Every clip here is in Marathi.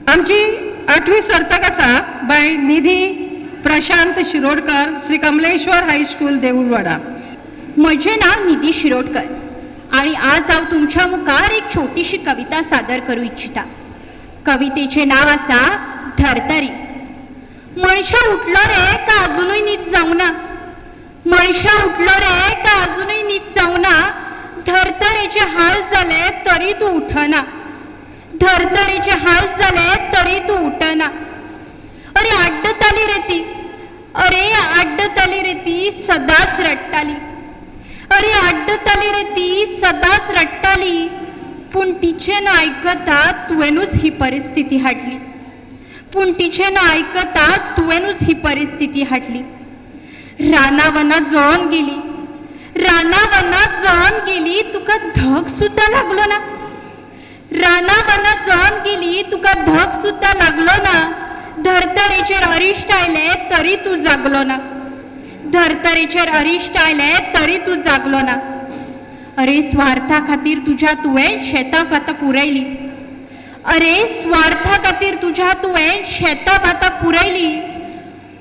आमची 8वी सर्तक आसा बाय निधी प्रशांत शिरोडकर, श्री कमलेश्वर हायस्कूल देऊळवाडा। म्हजें नाव निधी शिरोडकर आणि आज हांव तुमच्या मुखार एक छोटीशी कविता सादर करूं इच्छिता। कवितेचें नाव आसा धर्तरी। मनशा उठलो रे का अजुनूय न्हीद जावना, मनशा उठलो रे का अजुनूय न्हीद जावना, धर्तरेचे हाल जाले तरी तूं उठना, धर्तरेचे हाल जाले तरी तूं उठना। अरे आड्डताली रे ती, अरे आड्डताली रे ती सदांच रडटाली, अरे आड्डताली रे ती सदांच रडटाली, पूण तिचें न आयकता तुवेंनूच ही परिस्थिती हाडली, पूण तिचें न आयकता तुवेंनूच ही परिस्थिती हाडली। रानावनां जळोन गेली, रानावनां जळोन गेली, तुका धग सुद्दां लागलो ना, रानावनां जळोन गेली, तुका धग सुद्दां लागलो ना, धर्तरेचेर अरिश्ट आयले तरी तूं जागलो ना, धर्तरेचेर अरिश्ट आयले तरी तूं जागलो ना। अरे स्वार्था खातीर तुज्या तुवें शेतां भातां पुरयली, अरे स्वार्था खातीर तुज्या तुवें शेतां भातां पुरयली,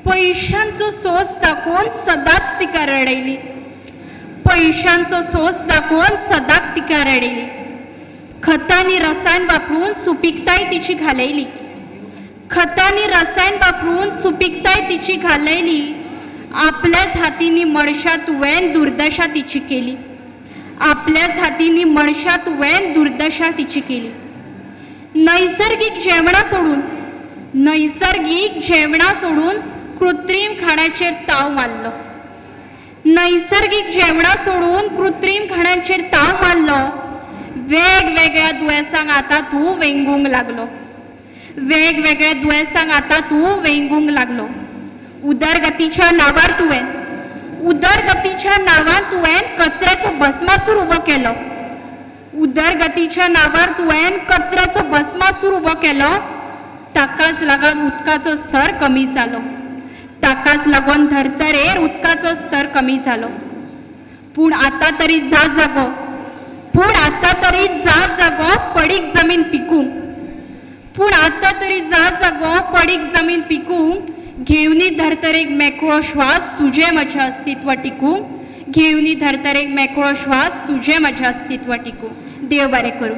पयशांचो सोस दाखोवन सदांच तिका रडयली, पयशांचो सोस दाखोवन सदांच तिका रडयली। खतांनी रसायन वापरून सुपीकताय तिची घालयली, खतांनी रसायन वापरून सुपीकताय तिची घालयली, आपल्याच हातींनी मनशा तुवें दुर्दशा तिची केली, आपल्याच हातींनी मनशा तुवें दुर्दशा तिची केली। नैसर्गिक जेवणां सोडून, नैसर्गिक जेवणां सोडून कृत्रीम खाणाचेर ताव मारलो, नैसर्गिक जेवणां सोडून कृत्रीम खाणाचेर ताव मारलो। वेगवेगळ्या दुयेंसांक आतां तूं वेंगूंक लागलो, वेगवेगळ्या दुयेंसांक आतां तूं वेंगूंक लागलो। उदरगतीच्या नांवार तुवें, उदरगतीच्या नांवार तुवें कचऱ्याचो भस्मासूर उबो केलो, उदरगतीच्या नांवार तुवें कचऱ्याचो भस्मासूर उबो केलो। ताकाच लागून उदकाचो स्तर कमी जालो, ताकाच लागून धर्तरेर उदकाचो स्तर कमी जालो। पूण आतां तरी जा जागो, पूण आतां तरी जा जागो पडीक जमीन पिकूंक, पूण आतां तरी जा जागो पडीक जमीन पिकूंक। घेवनी धर्तरेक मेकळो श्वास तुजें म्हजें अस्तित्व टिकूंक, घेवनी धर्तरेक मेकळो श्वास तुजें म्हजें अस्तित्व टिकूंक। देव बरें करूं।